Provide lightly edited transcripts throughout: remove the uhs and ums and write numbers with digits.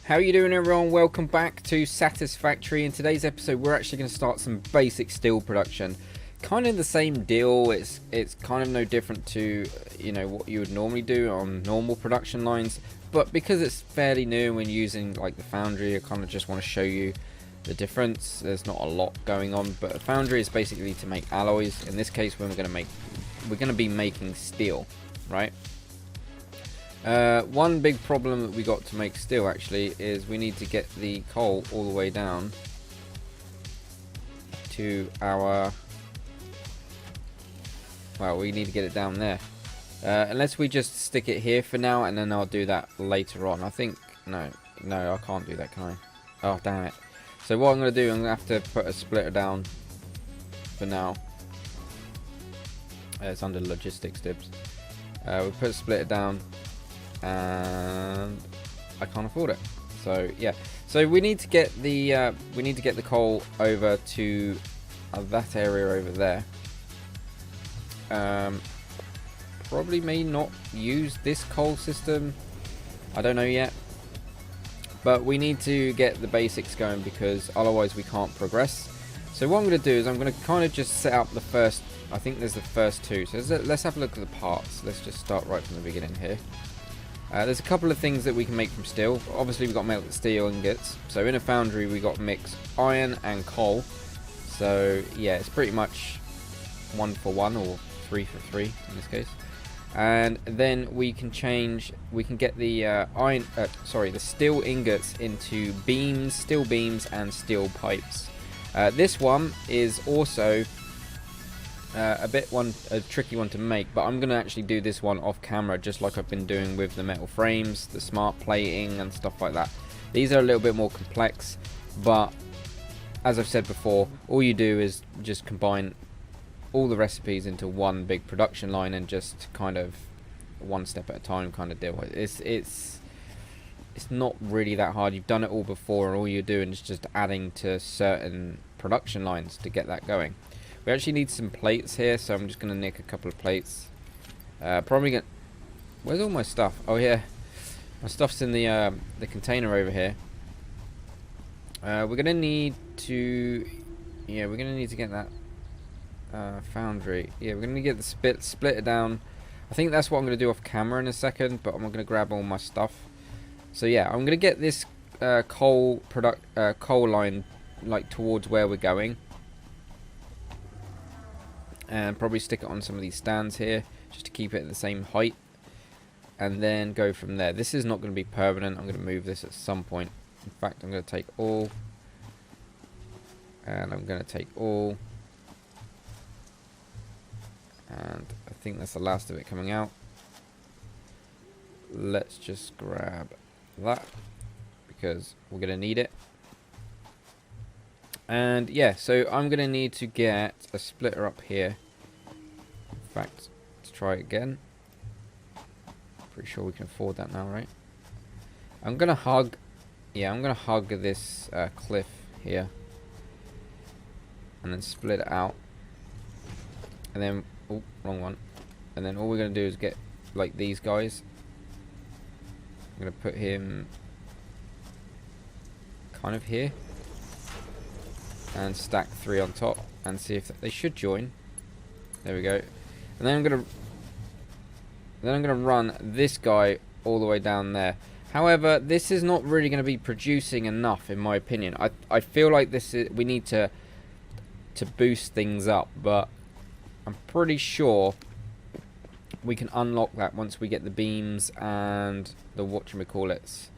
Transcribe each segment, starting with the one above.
How are you doing, everyone? Welcome back to Satisfactory. In today's episode we're actually going to start some basic steel production. Kind of the same deal. It's kind of no different to what you would normally do on normal production lines, but because it's fairly new when using like the foundry, I kind of just want to show you the difference. There's not a lot going on, but a foundry is basically to make alloys. In this case, when we're going to be making steel, right? One big problem that we got to make steel actually is we need to get the coal all the way down to our, well, we need to get it down there, unless we just stick it here for now, and then I'll do that later on. I think no I can't do that, can I? Oh damn it. So what I'm going to do, I'm going to have to put a splitter down for now. It's under logistics dibs. We'll put a splitter down, and I can't afford it. So yeah, so we need to get the coal over to that area over there. Probably may not use this coal system, I don't know yet, but we need to get the basics going because otherwise we can't progress. So what I'm going to do is I'm going to kind of just set up the first, I think there's the first two, so let's have a look at the parts. Let's just start right from the beginning here. There's a couple of things that we can make from steel. Obviously we've got melted steel ingots, so in a foundry we got mix iron and coal. So yeah, it's pretty much 1 for 1 or 3 for 3 in this case. And then we can get the the steel ingots into beams, steel beams and steel pipes. This one is also a tricky one to make, but I'm going to actually do this one off camera, just like I've been doing with the metal frames, the smart plating and stuff like that. These are a little bit more complex, but as I've said before, all you do is just combine all the recipes into one big production line and just kind of one step at a time kind of deal. It's not really that hard. You've done it all before, and all you're doing is just adding to certain production lines to get that going. We actually need some plates here, so I'm just going to nick a couple of plates. Probably going. Where's all my stuff? Oh yeah, my stuff's in the container over here. We're going to need to, we're going to need to get that foundry. Yeah, we're going to get the split it down. I think that's what I'm going to do off camera in a second, but I'm going to grab all my stuff. So yeah, I'm going to get this coal line like towards where we're going, and probably stick it on some of these stands here just to keep it at the same height, and then go from there. This is not going to be permanent. I'm going to move this at some point. In fact, I'm going to take all, and I'm going to take all, and I think that's the last of it coming out. Let's just grab that because we're going to need it. And yeah, so I'm going to need to get a splitter up here. In fact, let's try it again. Pretty sure we can afford that now, right? I'm going to hug this cliff here, and then split it out, and then, oh, wrong one. And then all we're going to do is get like these guys. I'm going to put him kind of here, and stack 3 on top, and see if they should join. There we go. And then I'm gonna run this guy all the way down there. However, this is not really going to be producing enough, in my opinion. I feel like we need to boost things up, but I'm pretty sure we can unlock that once we get the beams and the whatchamacallits.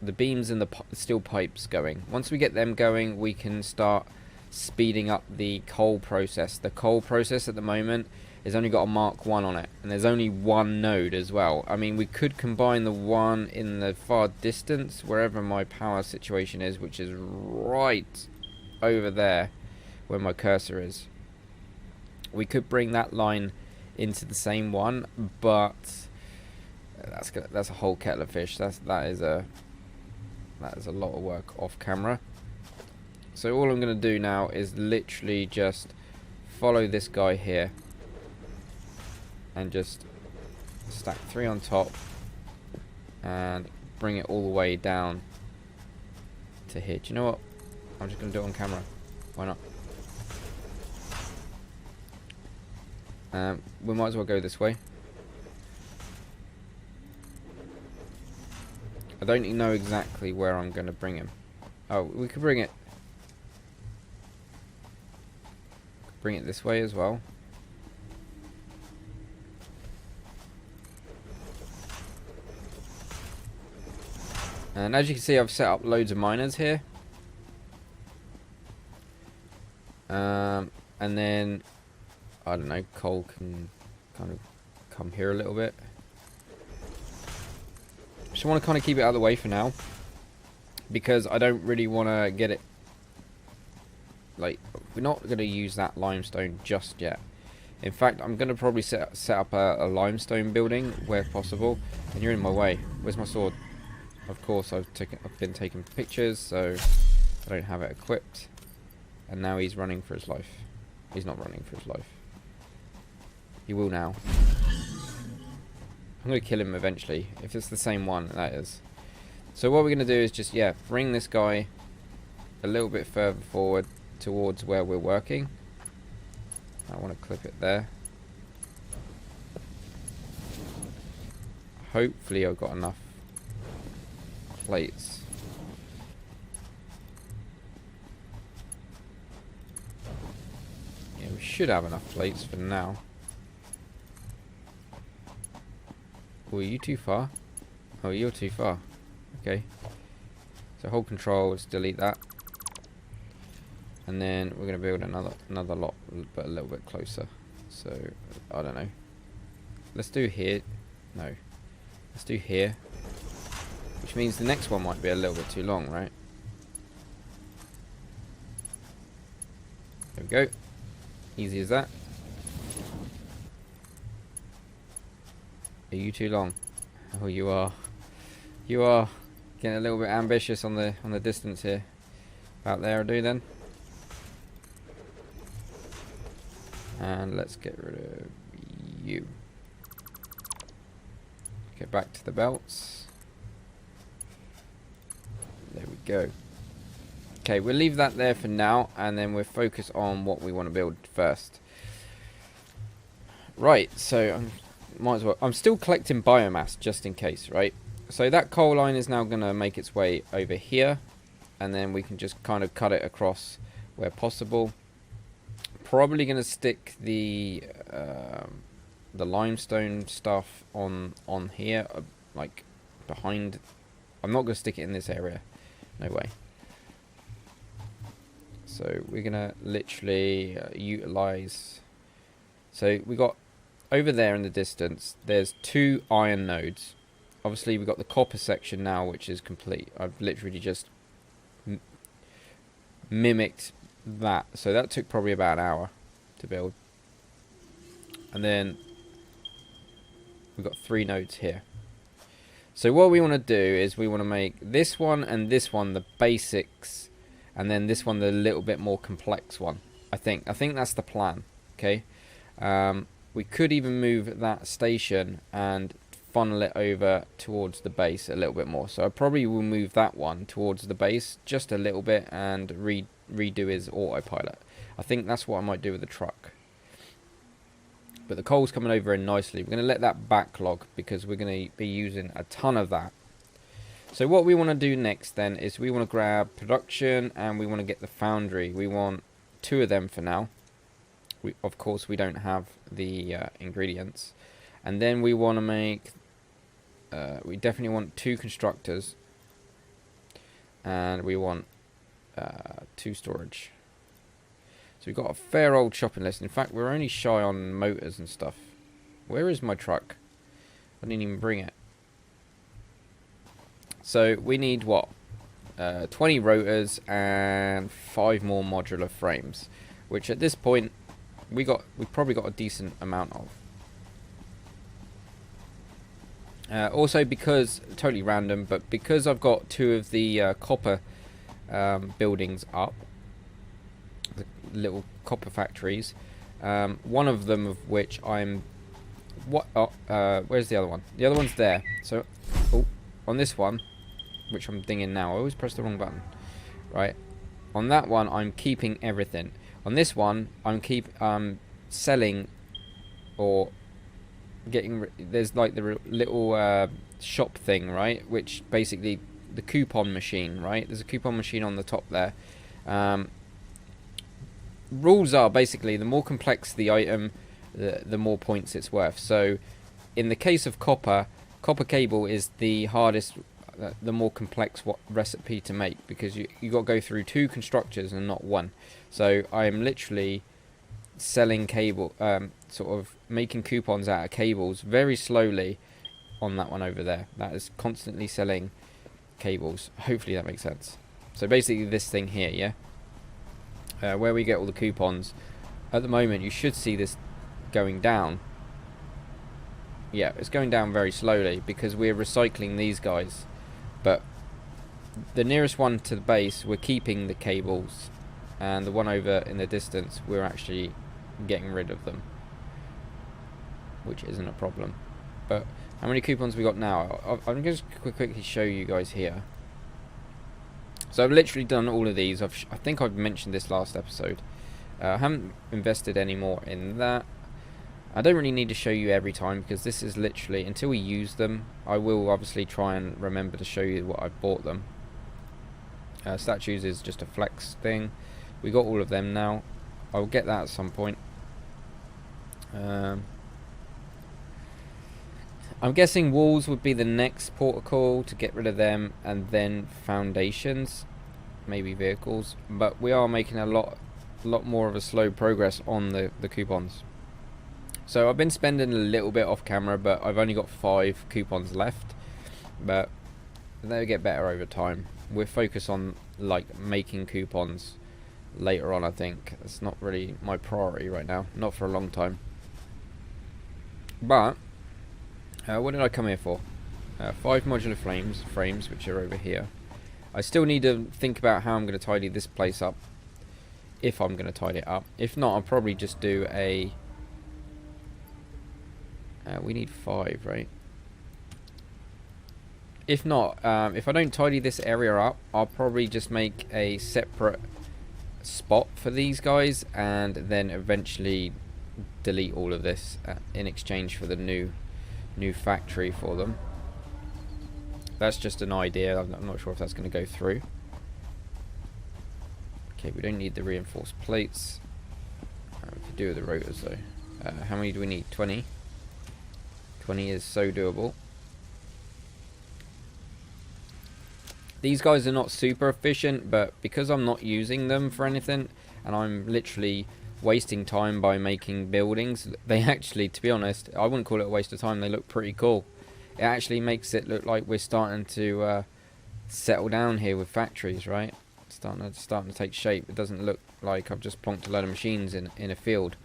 The beams and the steel pipes going. Once we get them going, we can start speeding up the coal process. The coal process at the moment has only got a Mark 1 on it, and there's only one node as well. I mean, we could combine the one in the far distance, wherever my power situation is, which is right over there where my cursor is. We could bring that line into the same one, but that's a whole kettle of fish. That is a lot of work off camera. So all I'm going to do now is literally just follow this guy here and just stack 3 on top and bring it all the way down to here. Do you know what? I'm just going to do it on camera. Why not? We might as well go this way. I don't know exactly where I'm going to bring him. Oh, we could bring it this way as well. And as you can see, I've set up loads of miners here. And then, I don't know, coal can kind of come here a little bit. Just want to kind of keep it out of the way for now, because I don't really want to get it, like, we're not going to use that limestone just yet. In fact, I'm going to probably set up a limestone building where possible. And you're in my way. Where's my sword? Of course, I've been taking pictures, so I don't have it equipped. And now he's running for his life. He's not running for his life. He will now. I'm going to kill him eventually. If it's the same one, that is. So what we're going to do is just, yeah, bring this guy a little bit further forward towards where we're working. I want to clip it there. Hopefully I've got enough plates. Yeah, we should have enough plates for now. Oh, are you too far? Oh, you're too far. Okay. So hold control, let's delete that. And then we're going to build another lot, but a little bit closer. So, I don't know. Let's do here. No. Let's do here. Which means the next one might be a little bit too long, right? There we go. Easy as that. Are you too long? Oh, you are. You are getting a little bit ambitious on the distance here. About there, I do then. And let's get rid of you. Get back to the belts. There we go. Okay, we'll leave that there for now, and then we'll focus on what we want to build first. Right, so might as well. I'm still collecting biomass just in case, right? So that coal line is now going to make its way over here, and then we can just kind of cut it across where possible. Probably going to stick the limestone stuff on here, like behind. I'm not going to stick it in this area. No way. So we're going to literally utilize. So we got over there in the distance, there's 2 iron nodes. Obviously we've got the copper section now, which is complete. I've literally just mimicked that. So that took probably about an hour to build. And then we've got 3 nodes here. So what we want to do is we want to make this one and this one the basics, and then this one the little bit more complex one. I think that's the plan. Okay. We could even move that station and funnel it over towards the base a little bit more. So I probably will move that one towards the base just a little bit and redo his autopilot. I think that's what I might do with the truck. But the coal's coming over in nicely. We're going to let that backlog because we're going to be using a ton of that. So what we want to do next then is we want to grab production and we want to get the foundry. We want 2 of them for now. Of course we don't have the ingredients. And then we want to make, we definitely want 2 constructors. And we want 2 storage. So we've got a fair old shopping list. In fact, we're only shy on motors and stuff. Where is my truck? I didn't even bring it. So we need what? 20 rotors and 5 more modular frames, which at this point we've probably got a decent amount of. Also, because totally random, but because I've got 2 of the copper buildings up, the little copper factories, one of them of which I'm where's the other one? The other one's there. So on this one, which I'm dinging now, I always press the wrong button, right? On that one, I'm keeping everything. On this one, I'm selling or getting. There's like the little shop thing, right? Which basically the coupon machine, right? There's a coupon machine on the top there. Rules are basically the more complex the item, the more points it's worth. So, in the case of copper cable is the hardest, the more complex recipe to make, because you got to go through 2 constructors and not 1. So I am literally selling cable, sort of making coupons out of cables very slowly on that one over there. That is constantly selling cables. Hopefully that makes sense. So basically this thing here, yeah, where we get all the coupons. At the moment you should see this going down. Yeah, it's going down very slowly because we're recycling these guys. But the nearest one to the base, we're keeping the cables, and the one over in the distance, we're actually getting rid of them, which isn't a problem. But how many coupons we got now? I'm going to quickly show you guys here. So I've literally done all of these. I think I've mentioned this last episode. I haven't invested any more in that. I don't really need to show you every time, because this is literally, until we use them, I will obviously try and remember to show you what I've bought them. Statues is just a flex thing. We got all of them now. I'll get that at some point. I'm guessing walls would be the next protocol to get rid of them, and then foundations, maybe vehicles. But we are making a lot more of a slow progress on the coupons. So I've been spending a little bit off camera, but I've only got 5 coupons left. But they'll get better over time. We're focused on like making coupons later on. I think it's not really my priority right now, not for a long time. But what did I come here for? 5 modular frames, which are over here. I still need to think about how I'm going to tidy this place up, if I'm going to tidy it up. If not, I'll probably just do a... we need 5, right? If not, if I don't tidy this area up, I'll probably just make a separate spot for these guys, and then eventually delete all of this in exchange for the new factory for them. That's just an idea. I'm not sure if that's going to go through. Okay, we don't need the reinforced plates. We could do with the rotors though. How many do we need? 20. 20 is so doable. These guys are not super efficient, but because I'm not using them for anything, and I'm literally wasting time by making buildings, they actually, to be honest, I wouldn't call it a waste of time. They look pretty cool. It actually makes it look like we're starting to settle down here with factories, right? Starting to take shape. It doesn't look like I've just plonked a load of machines in a field.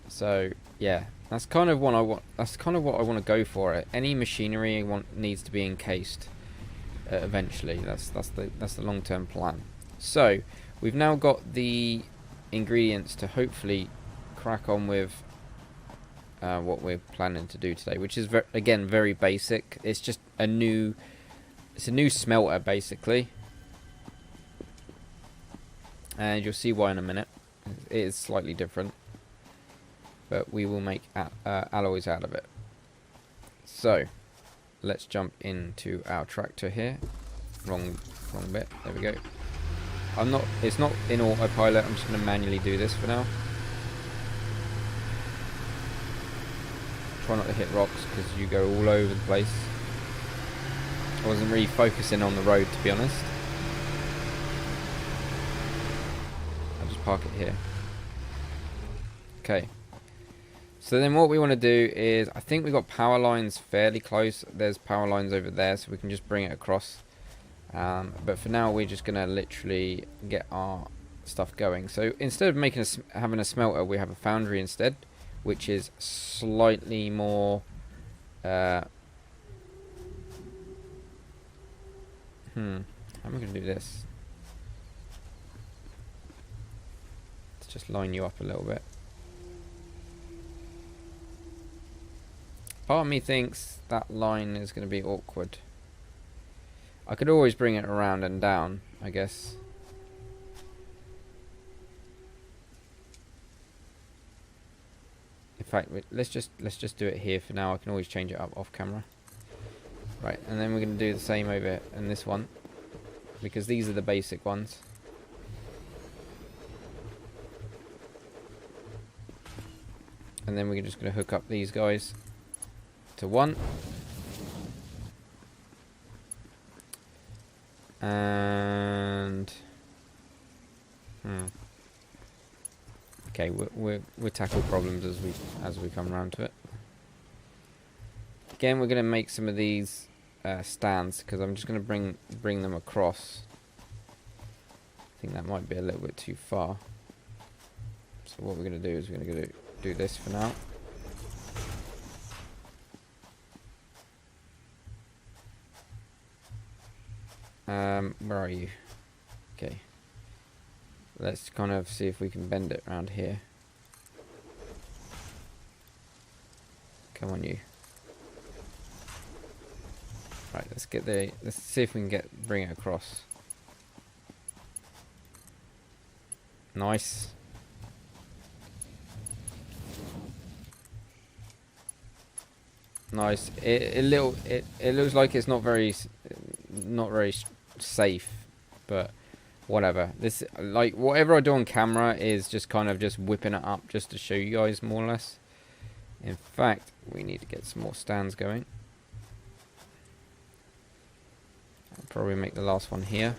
So yeah, that's kind of what I want. That's kind of what I want to go for. Any machinery I want needs to be encased eventually. That's the long-term plan. So we've now got the ingredients to hopefully crack on with what we're planning to do today, which is again very basic. It's just a new smelter basically, and you'll see why in a minute. It is slightly different, but we will make alloys out of it. So let's jump into our tractor here. Wrong bit. There we go. It's not in autopilot. I'm just going to manually do this for now. Try not to hit rocks because you go all over the place. I wasn't really focusing on the road, to be honest. I'll just park it here. Okay. So then what we want to do is, I think we've got power lines fairly close. There's power lines over there, so we can just bring it across. But for now, we're just going to literally get our stuff going. So instead of having a smelter, we have a foundry instead, which is slightly more... how am I going to do this? Let's just line you up a little bit. Part of me thinks that line is going to be awkward. I could always bring it around and down, I guess. In fact, let's just do it here for now. I can always change it up off camera. Right, and then we're going to do the same over in this one, because these are the basic ones. And then we're just going to hook up these guys to one. And okay, we'll tackle problems as we come around to it. Again, we're going to make some of these stands, because I'm just going to bring them across. I think that might be a little bit too far. So what we're going to do is we're going to do this for now. Where are you? Okay. Let's kind of see if we can bend it around here. Come on, you. Right, let's see if we can bring it across. Nice. Nice. It looks like it's not very safe, but whatever. This, like, whatever I do on camera is just kind of just whipping it up just to show you guys more or less. In fact, we need to get some more stands going. I'll probably make the last one here.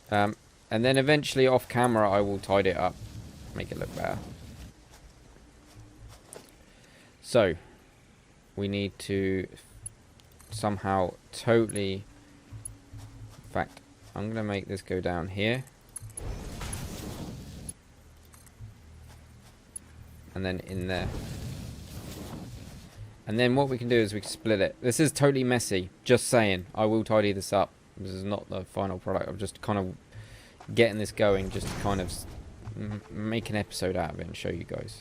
And then eventually off camera I will tidy it up, make it look better. So we need to somehow totally, in fact, I'm going to make this go down here. And then in there. And then what we can do is we can split it. This is totally messy, just saying. I will tidy this up. This is not the final product. I'm just kind of getting this going, just to kind of make an episode out of it and show you guys.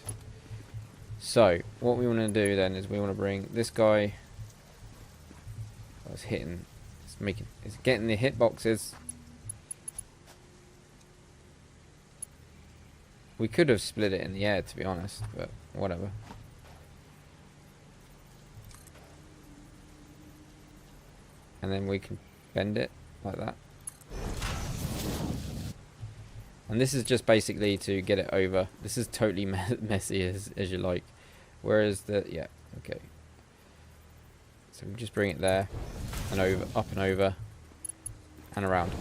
So what we want to do then is we want to bring this guy. It's hitting. It's getting the hitboxes. We could have split it in the air, to be honest, but whatever. And then we can bend it like that. And this is just basically to get it over. This is totally messy as you like. Whereas yeah, okay. So we just bring it there and over, up and over and around.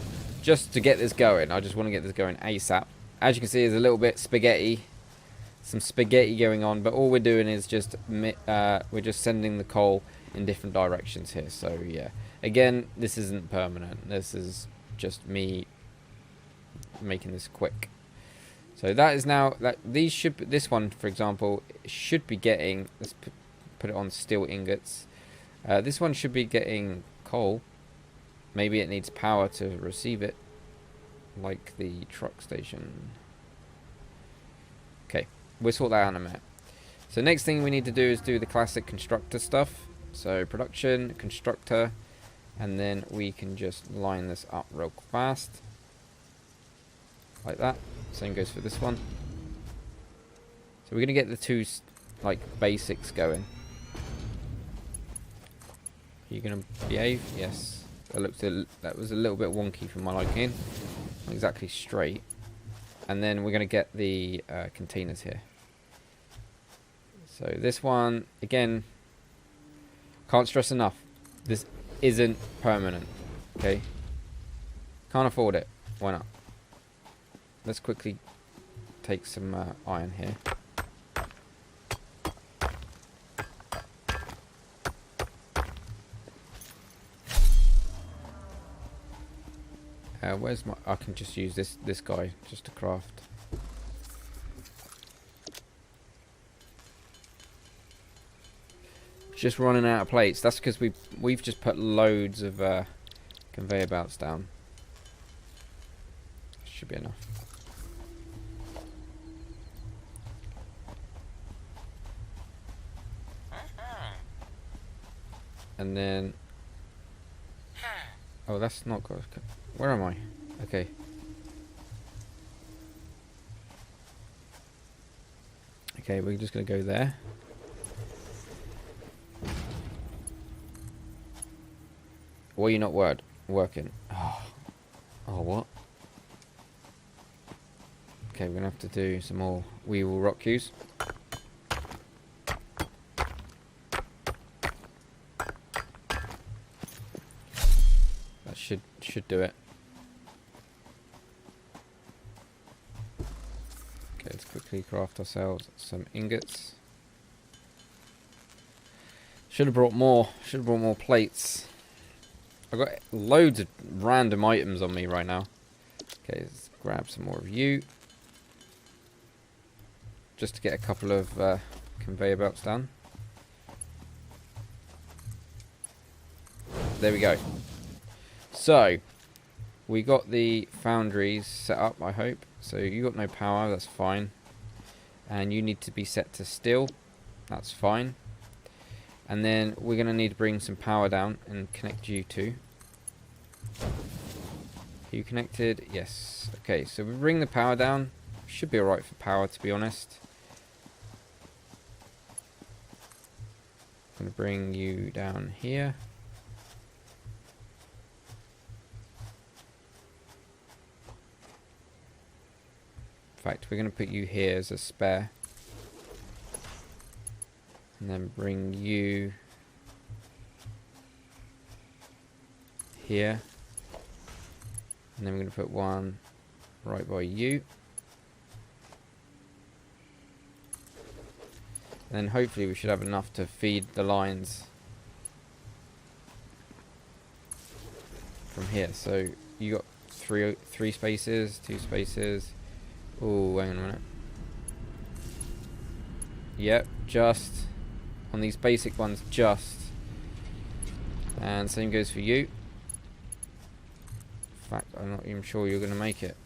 Just to get this going. I just want to get this going ASAP. As you can see, there's a little bit spaghetti. Some spaghetti going on, but all we're doing is just we're just sending the coal in different directions here. So yeah, again, this isn't permanent. This is just me making this quick. So that is now that these should, this one for example should be getting, let's put it on steel ingots. This one should be getting coal. Maybe it needs power to receive it, like the truck station. Okay, we'll sort that out in a minute. So next thing we need to do is do the classic constructor stuff. So production, constructor, and then we can just line this up real fast. Like that. Same goes for this one. So we're going to get the two like basics going. Are you going to behave? Yes. That was a little bit wonky for my liking. Not exactly straight. And then we're going to get the containers here. So this one, again, can't stress enough. This isn't permanent. Okay? Can't afford it. Why not? Let's quickly take some iron here. Where's my... I can just use this guy just to craft. Just running out of plates. That's because we've just put loads of conveyor belts down. Should be enough. And then... Oh, that's not good. Where am I? Okay. Okay, we're just going to go there. Why are you not working? Oh, what? Okay, we're going to have to do some more We Will Rock Yous. That should do it. Okay, let's quickly craft ourselves some ingots. Should have brought more. Should have brought more plates. I've got loads of random items on me right now. Okay, let's grab some more of you. Just to get a couple of conveyor belts done. There we go. So, we got the foundries set up, I hope. So you got no power, that's fine. And you need to be set to still. That's fine. And then we're going to need to bring some power down and connect you two. Are you connected? Yes. Okay, so we bring the power down. Should be alright for power, to be honest. I'm going to bring you down here. In fact, we're going to put you here as a spare. And then bring you here. And then we're going to put one right by you. And then hopefully we should have enough to feed the lines from here. So you got three spaces, 2 spaces. Oh, hang on a minute. Yep, just on these basic ones, just. And same goes for you. In fact, I'm not even sure you're going to make it.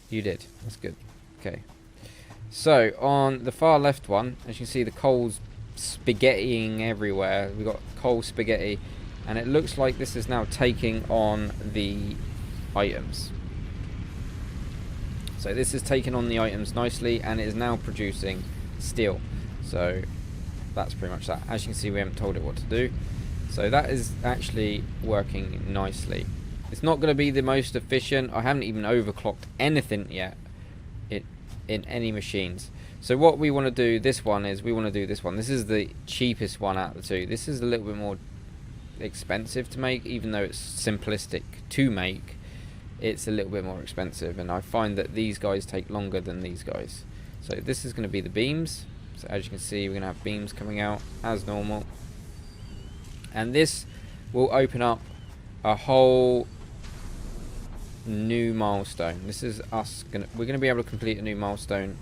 You did. That's good. Okay. So, on the far left one, as you can see, the coal's spaghettiing everywhere. We've got coal spaghetti. And it looks like this is now taking on the items. So this is taking on the items nicely, and it is now producing steel. So that's pretty much that. As you can see, we haven't told it what to do. So that is actually working nicely. It's not going to be the most efficient. I haven't even overclocked anything yet in any machines. So what we want to do, this one is, we want to do this one. This is the cheapest one out of the two. This is a little bit more expensive to make, even though it's simplistic to make. It's a little bit more expensive, and I find that these guys take longer than these guys. So this is going to be the beams. So as you can see, we're going to have beams coming out as normal, and this will open up a whole new milestone. This is us we're going to be able to complete a new milestone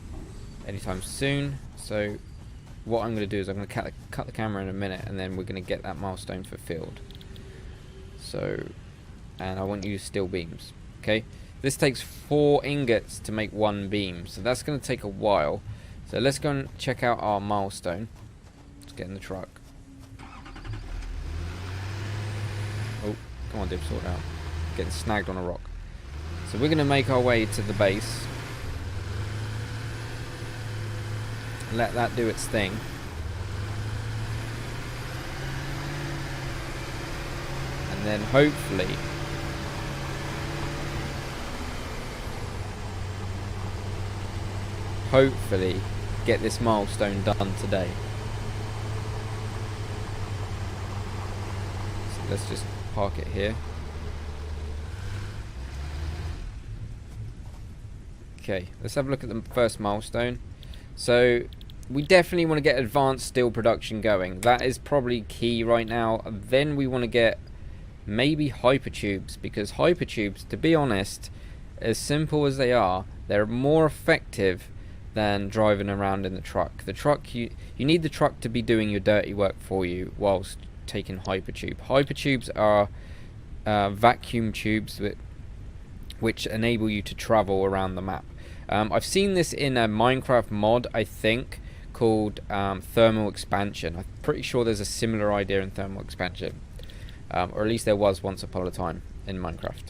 anytime soon. So what I'm going to do is I'm going to cut the camera in a minute, and then we're going to get that milestone fulfilled. So, and I want you to steel beams. Okay, this takes 4 ingots to make 1 beam, so that's going to take a while. So let's go and check out our milestone. Let's get in the truck. Oh, come on, Dib, sort it out. Getting snagged on a rock. So we're going to make our way to the base. Let that do its thing. And then hopefully get this milestone done today. So let's just park it here. Okay, let's have a look at the first milestone. So we definitely want to get advanced steel production going. That is probably key right now. Then we want to get maybe hypertubes, because hypertubes, to be honest, as simple as they are, they're more effective than driving around in the truck. The truck, you need the truck to be doing your dirty work for you whilst taking hypertube. Hypertubes are vacuum tubes which enable you to travel around the map. I've seen this in a Minecraft mod, I think, called thermal expansion. I'm pretty sure there's a similar idea in thermal expansion, or at least there was once upon a time in Minecraft.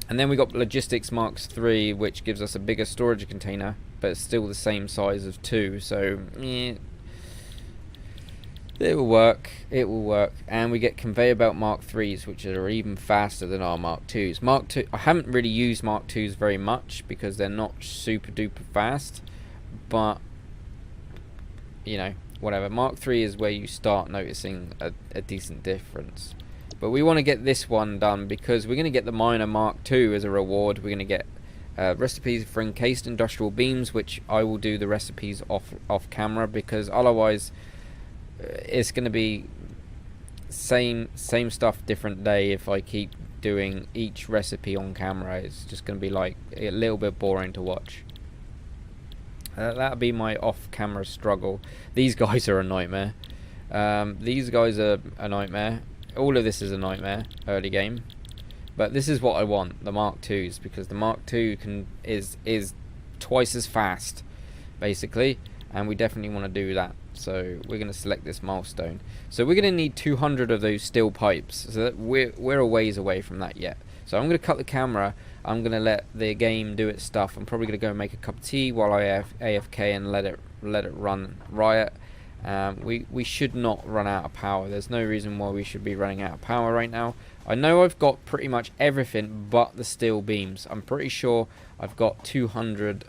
And then we got logistics Mark 3, which gives us a bigger storage container, but it's still the same size of 2, so it will work. It will work. And we get conveyor belt Mark 3s, which are even faster than our Mark 2s. Mark 2, I haven't really used Mark 2s very much because they're not super duper fast, but you know, whatever. Mark 3 is where you start noticing a decent difference. But we want to get this one done because we're going to get the miner Mark 2 as a reward. We're going to get recipes for encased industrial beams, which I will do the recipes off camera, because otherwise it's going to be same stuff, different day. If I keep doing each recipe on camera, it's just going to be like a little bit boring to watch. That'll be my off-camera struggle. These guys are a nightmare. These guys are a nightmare. All of this is a nightmare early game, but this is what I want, the Mark 2s, because the Mark 2 is twice as fast basically, and we definitely want to do that. So we're going to select this milestone. So we're going to need 200 of those steel pipes, so that we're a ways away from that yet. So I'm going to cut the camera. I'm going to let the game do its stuff. I'm probably going to go and make a cup of tea while I AFK and let it run riot. We should not run out of power. There's no reason why we should be running out of power right now. I know I've got pretty much everything but the steel beams. I'm pretty sure I've got 200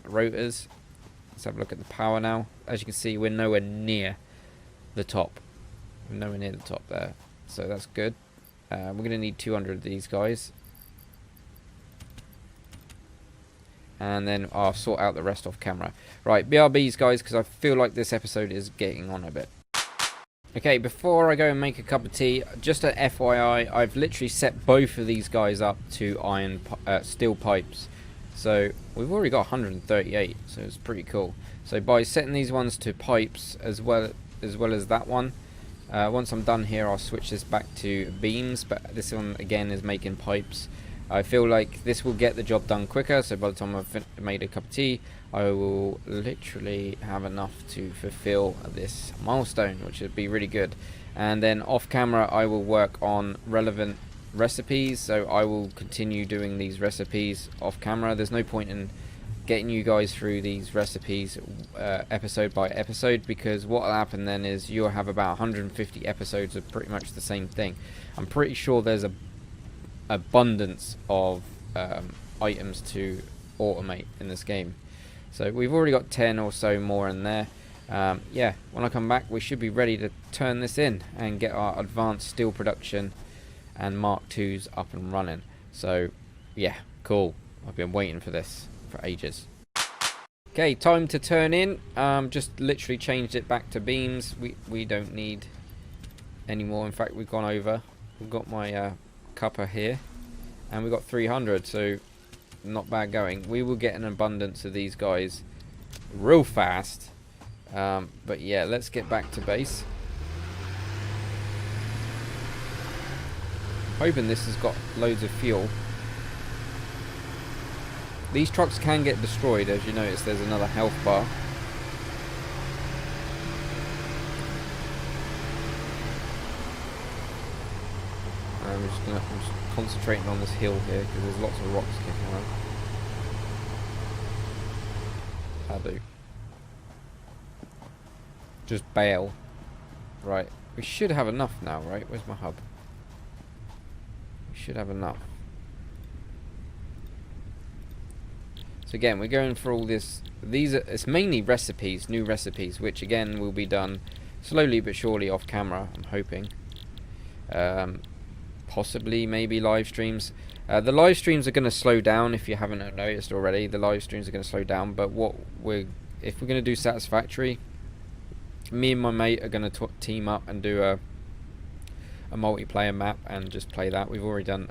rotors. Let's have a look at the power now. As you can see, we're nowhere near the top. We're nowhere near the top there, so that's good. We're going to need 200 of these guys, and then I'll sort out the rest off camera. Right, BRBs guys, because I feel like this episode is getting on a bit. Okay, before I go and make a cup of tea, just an FYI, I've literally set both of these guys up to steel pipes. So we've already got 138, so it's pretty cool. So by setting these ones to pipes as well as that one, once I'm done here, I'll switch this back to beams, but this one again is making pipes. I feel like this will get the job done quicker, so by the time I've made a cup of tea, I will literally have enough to fulfill this milestone, which would be really good. And then off camera, I will work on relevant recipes, so I will continue doing these recipes off camera. There's no point in getting you guys through these recipes episode by episode, because what will happen then is you'll have about 150 episodes of pretty much the same thing. I'm pretty sure there's a abundance of items to automate in this game, so we've already got 10 or so more in there. Yeah, when I come back we should be ready to turn this in and get our advanced steel production and Mark 2s up and running. So yeah, cool. I've been waiting for this for ages. Okay, time to turn in. Just literally changed it back to beams. We don't need any more. In fact, we've gone over. We've got my cuppa here, and we've got 300, so not bad going. We will get an abundance of these guys real fast. But yeah, let's get back to base. Hoping this has got loads of fuel. These trucks can get destroyed, as you notice. There's another health bar. I'm just concentrating on this hill here because there's lots of rocks kicking around. I do. Just bail. Right. We should have enough now, right? Where's my hub? We should have enough. So again, we're going for all this. It's mainly recipes, new recipes, which again will be done slowly but surely off camera, I'm hoping. Possibly, maybe live streams. The live streams are going to slow down if you haven't noticed already. The live streams are going to slow down, but if we're going to do Satisfactory, me and my mate are going to team up and do a multiplayer map and just play that. We've already done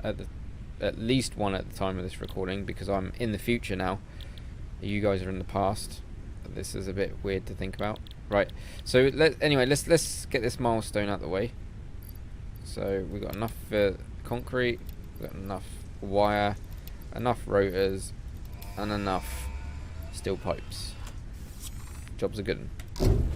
at least one at the time of this recording, because I'm in the future now. You guys are in the past. This is a bit weird to think about. Right. So anyway, let's get this milestone out of the way. So we've got enough concrete, we've got enough wire, enough rotors, and enough steel pipes. Job's a good one.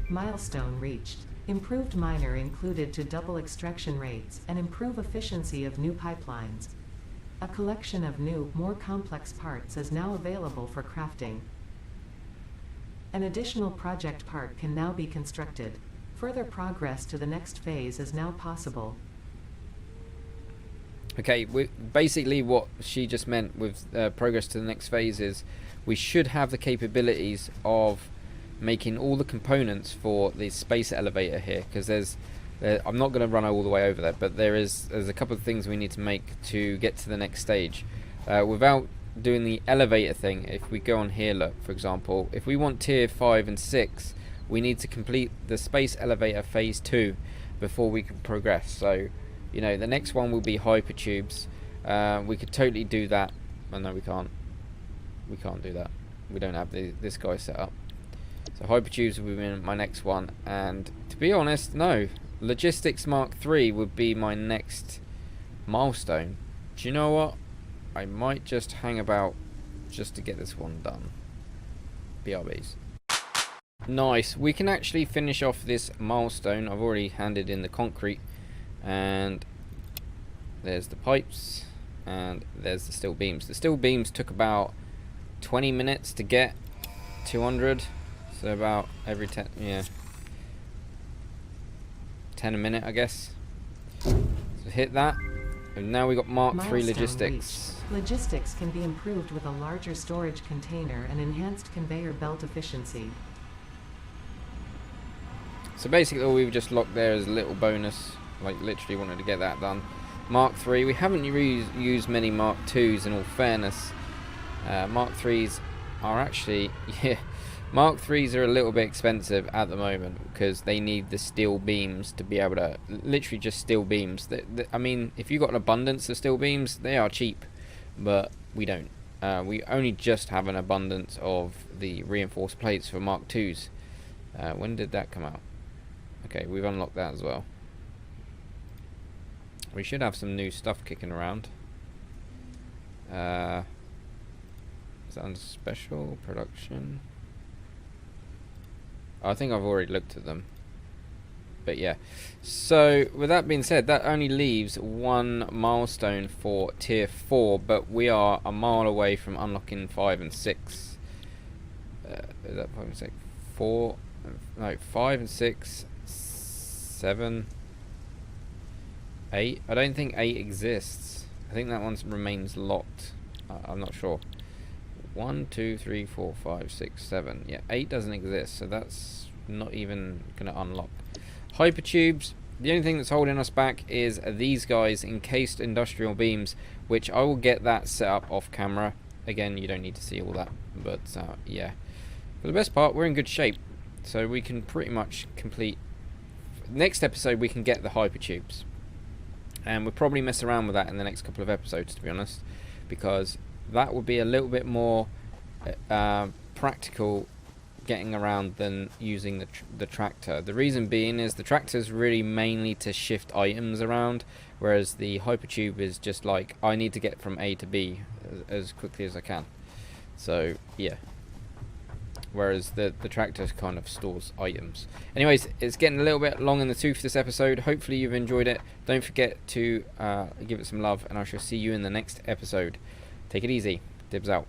Milestone reached. Improved miner included to double extraction rates and improve efficiency of new pipelines. A collection of new, more complex parts is now available for crafting. An additional project part can now be constructed. Further progress to the next phase is now possible. Okay, basically what she just meant with progress to the next phase is we should have the capabilities of making all the components for the space elevator here, because I'm not going to run all the way over there, but there's a couple of things we need to make to get to the next stage. Without doing the elevator thing, if we go on here, look, for example, if we want tier 5 and 6, we need to complete the space elevator phase 2 before we can progress. So, you know, the next one will be hypertubes. We could totally do that. Oh, no, we can't. We can't do that. We don't have this guy set up. So hypertubes will be my next one, and to be honest, no, logistics Mark 3 would be my next milestone. Do you know what? I might just hang about just to get this one done. BRBs. Nice. We can actually finish off this milestone. I've already handed in the concrete, and there's the pipes, and there's the steel beams. The steel beams took about 20 minutes to get 200. So about every 10 a minute, I guess. So hit that, and now we got Mark 3 logistics. Logistics can be improved with a larger storage container and enhanced conveyor belt efficiency. So basically all we've just locked there is a little bonus, like literally wanted to get that done. Mark 3, we haven't used many Mark 2s in all fairness. Mark 3s are actually, Mark 3s are a little bit expensive at the moment because they need the steel beams to be able to, literally just steel beams. I mean, if you've got an abundance of steel beams, they are cheap, but we don't. We only just have an abundance of the reinforced plates for Mark 2s. When did that come out? Okay, we've unlocked that as well. We should have some new stuff kicking around. Is that under special production? I think I've already looked at them. But yeah. So with that being said, that only leaves one milestone for tier 4, but we are a mile away from unlocking 5 and 6. Is that 5 and 6? 4? No, 5 and 6, 7, 8. I don't think 8 exists. I think that one remains locked. I'm not sure. 1, 2, 3, 4, 5, 6, 7. Yeah, 8 doesn't exist, so that's not even going to unlock. Hypertubes. The only thing that's holding us back is these guys, encased industrial beams, which I will get that set up off camera. Again, you don't need to see all that, but yeah. For the best part, we're in good shape, so we can pretty much complete. Next episode, we can get the hypertubes, and we'll probably mess around with that in the next couple of episodes, to be honest, because that would be a little bit more practical getting around than using the tractor. The reason being is the tractor is really mainly to shift items around, whereas the hypertube is just like, I need to get from A to B as quickly as I can. So yeah, whereas the tractor kind of stores items. Anyways, it's getting a little bit long in the tooth this episode. Hopefully you've enjoyed it. Don't forget to give it some love, and I shall see you in the next episode. Take it easy. Dibs out.